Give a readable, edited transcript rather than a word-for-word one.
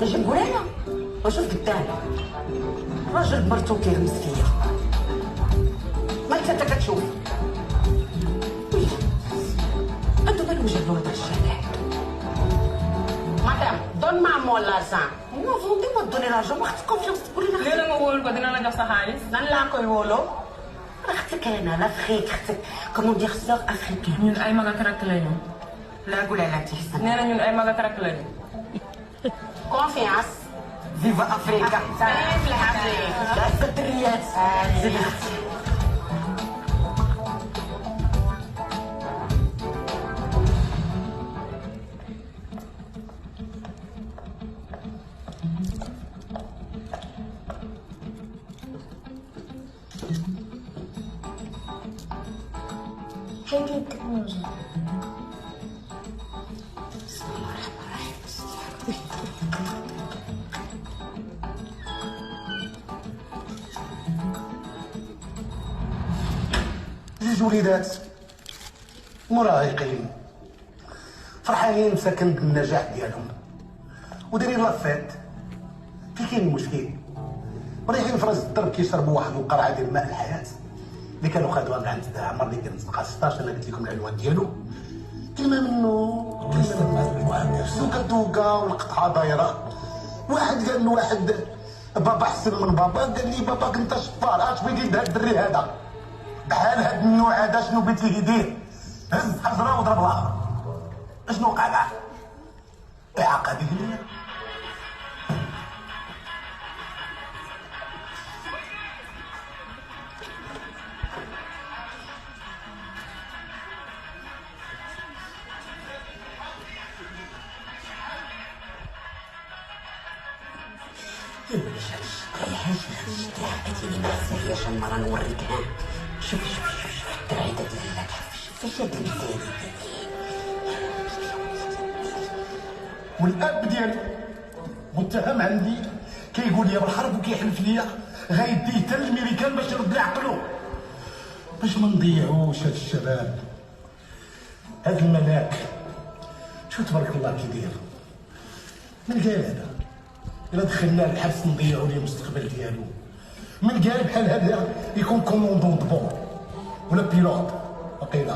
اش نقول انا؟ واش قدام راجل مرتو كيغمس فيا، ما انت كتشوف انتو ما نوجدوا هذا الشارع. مدام donne-moi mon l'argent. non vous devez me donner l'argent ma xati confiance bu li léegi nga wóolu ko dina la jox sa xaalis. nan laa koy wóoloo xatik انا l'Afrique xatik comment dire sœur africaine. ñun ay mag ak rakk lañu. laa gulay laa ci gis. nee na ñun ay mag ak rakk lañu. confiance. vive Africa. vive l'Afrique. la patriote. هذه التكنولوجيا. بسم الله الرحمن الرحيم. جوج وليدات مراهقين فرحانين مساكن بالنجاح ديالهم ودايرين لافيت. في كاين المشكل مريحين في راس الدرب كيشربوا واحد القرعه ديال ماء الحياه اللي كانوا خدوها من عند عمر اللي كان تلقى 16. انا قلت لكم العنوان ديالو. كلمه منه دوكا والقطعه دايره. واحد قال له واحد بابا احسن من بابا، قال لي بابا كنت شفار اش بغيتي لهاد الدري هذا بحال هاد النوع هذا شنو بغيت ليه يدير؟ هز حجره وضرب الاخر. اشنو وقع كاع؟ اعاقه ذهنيه. اتيني ما تساليش المرة نوريكها. شوف الدرعيدة ديالها كيفاش هاد المثال. والاب ديالي متهم عندي كيقول لي بالحرب وكيحلف ليا غيديه حتى للميريكان باش يرد لي عقلو باش ما نضيعوش هاد الشباب. هاد الملاك شو تبارك الله كيدير من قال هذا الا دخلناه الحبس نضيعوا ليه المستقبل ديالو. من قال بحال هذا يكون كوموندون دبور ولا بيلوت وقيله.